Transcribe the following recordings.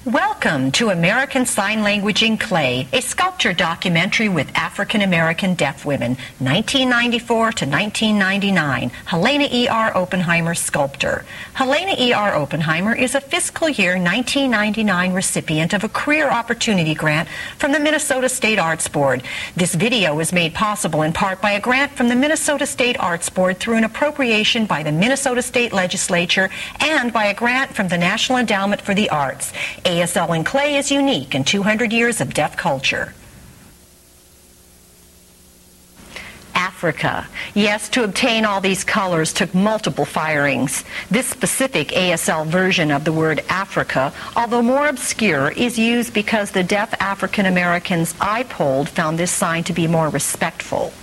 Welcome to American Sign Language in Clay, a sculpture documentary with African American deaf women, 1994 to 1999. Helene E.R. Oppenheimer sculptor. Helene E.R. Oppenheimer is a fiscal year 1999 recipient of a Career Opportunity Grant from the Minnesota State Arts Board. This video was made possible in part by a grant from the Minnesota State Arts Board through an appropriation by the Minnesota State Legislature and by a grant from the National Endowment for the Arts. ASL in Clay is unique in 200 years of deaf culture. Africa. Yes, to obtain all these colors took multiple firings. This specific ASL version of the word Africa, although more obscure, is used because the deaf African Americans I polled found this sign to be more respectful.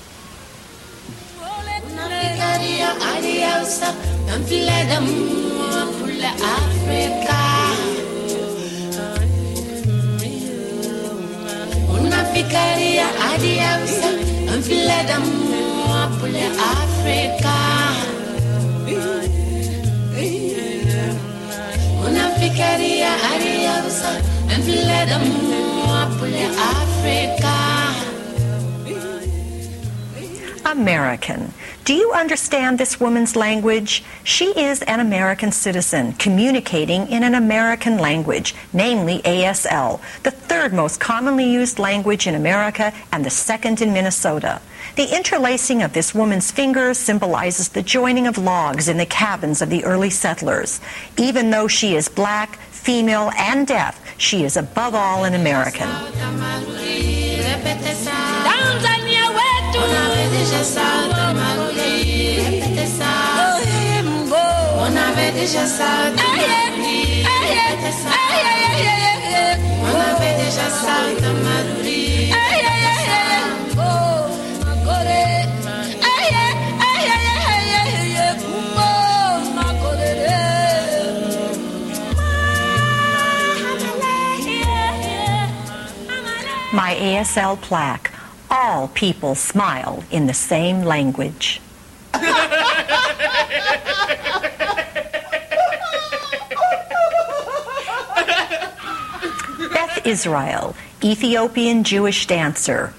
American. Do you understand this woman's language? She is an American citizen communicating in an American language, namely ASL, the third most commonly used language in America and the second in Minnesota. The interlacing of this woman's fingers symbolizes the joining of logs in the cabins of the early settlers. Even though she is black, female, and deaf, she is above all an American. My ASL plaque. All people smile in the same language. Beth Israel, Ethiopian Jewish dancer.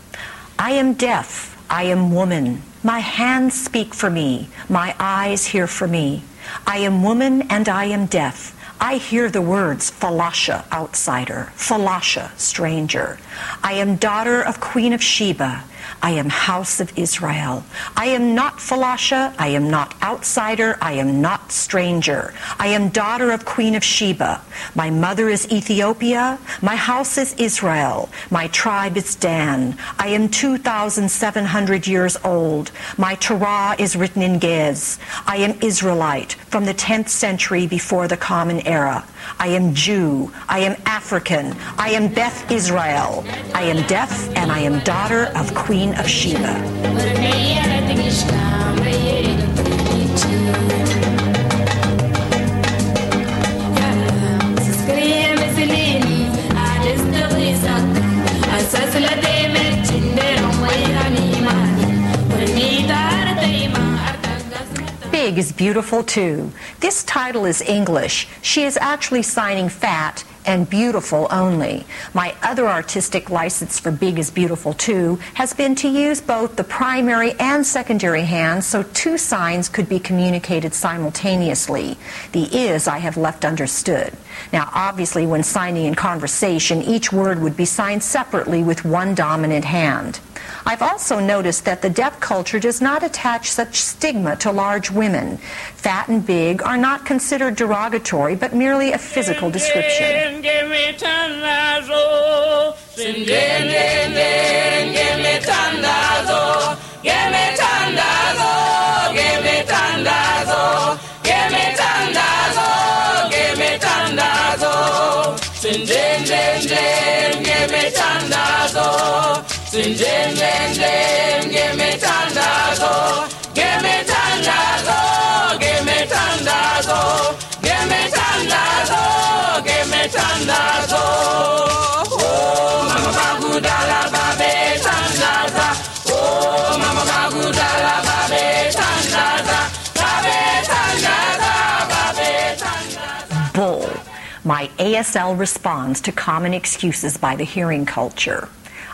I am deaf, I am woman. My hands speak for me, my eyes hear for me. I am woman and I am deaf. I hear the words Falasha, outsider, Falasha, stranger. I am daughter of Queen of Sheba. I am house of Israel. I am not Falasha. I am not outsider. I am not stranger. I am daughter of Queen of Sheba. My mother is Ethiopia. My house is Israel. My tribe is Dan. I am 2,700 years old. My Torah is written in Gez. I am Israelite from the 10th century before the Common Era. I am Jew. I am African. I am Beth Israel. I am deaf and I am daughter of Queen of Sheba. Big is beautiful too. This title is English. She is actually signing fat and beautiful only. My other artistic license for Big is Beautiful Too has been to use both the primary and secondary hands so two signs could be communicated simultaneously. The is I have left understood. Now obviously when signing in conversation, each word would be signed separately with one dominant hand. I've also noticed that the deaf culture does not attach such stigma to large women. Fat and big are not considered derogatory, but merely a physical description. my ASL responds to common excuses by the hearing culture.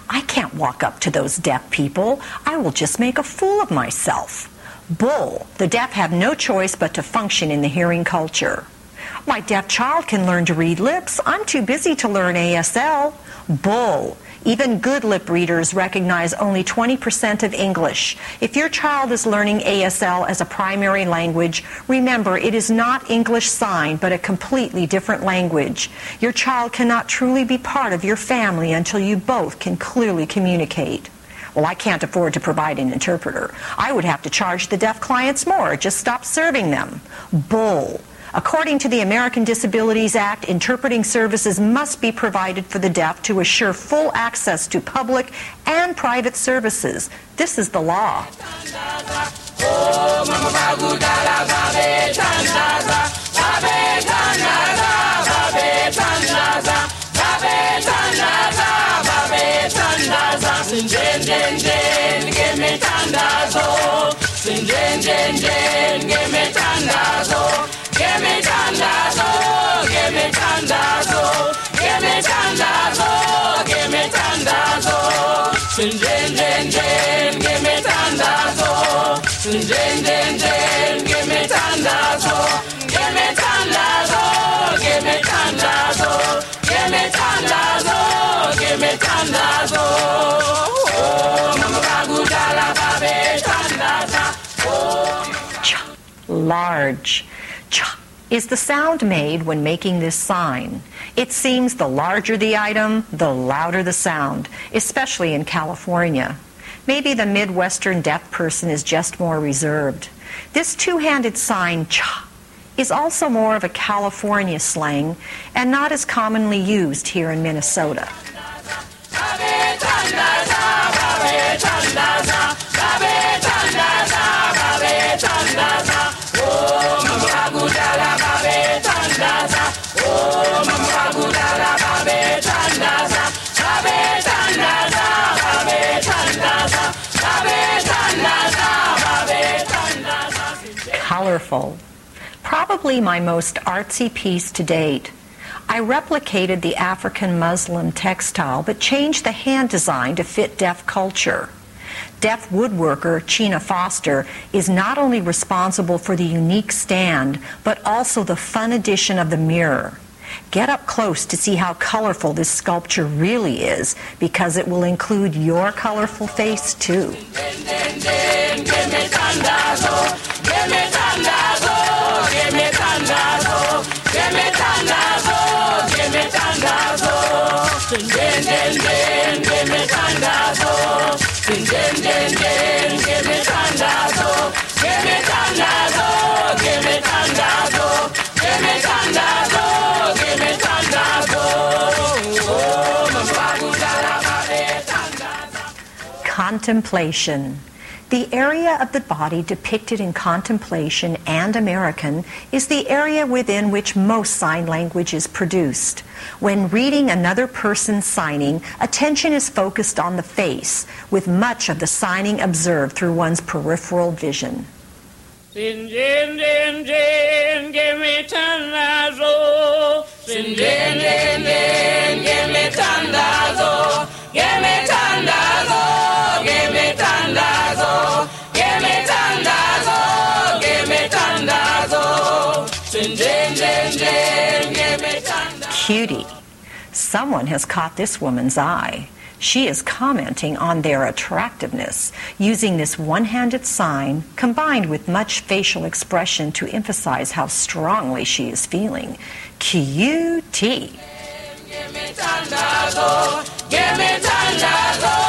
I can't walk up to those deaf people. I will just make a fool of myself. Bull. The deaf have no choice but to function in the hearing culture. My deaf child can learn to read lips. I'm too busy to learn ASL. Bull. Even good lip readers recognize only 20% of English. If your child is learning ASL as a primary language, remember it is not English Sign, but a completely different language. Your child cannot truly be part of your family until you both can clearly communicate. Well, I can't afford to provide an interpreter. I would have to charge the deaf clients more. Just stop serving them. Bull. According to the American Disabilities Act, interpreting services must be provided for the deaf to assure full access to public and private services. This is the law. Give me tandazo, give me tandazo, give me tandazo, give me tandazo. Sin din din din, give me tandazo. Sin din din din, give me tandazo. Give me tandazo, give me tandazo, give me tandazo, give me tandazo. Oh, mama bagudala babe tandaza. Large. Ch is the sound made when making this sign. It seems the larger the item, the louder the sound, especially in California. Maybe the Midwestern deaf person is just more reserved. This two-handed sign, ch, is also more of a California slang and not as commonly used here in Minnesota. Colorful. Probably my most artsy piece to date. I replicated the African Muslim textile but changed the hand design to fit deaf culture. Deaf woodworker Chena Foster is not only responsible for the unique stand, but also the fun addition of the mirror. Get up close to see how colorful this sculpture really is, because it will include your colorful face too. Contemplation. The area of the body depicted in Contemplation and American is the area within which most sign language is produced. When reading another person's signing, attention is focused on the face, with much of the signing observed through one's peripheral vision. Sin din din din, give me tandazo. Sin din din din, give me tandazo. Give me tandazo, give me tandazo. Give me tandazo, give me tandazo. Sin din din din, give me tandazo. Cutie. Someone has caught this woman's eye. She is commenting on their attractiveness, using this one-handed sign combined with much facial expression to emphasize how strongly she is feeling. Cutie. Give me tandazo, give me tandazo.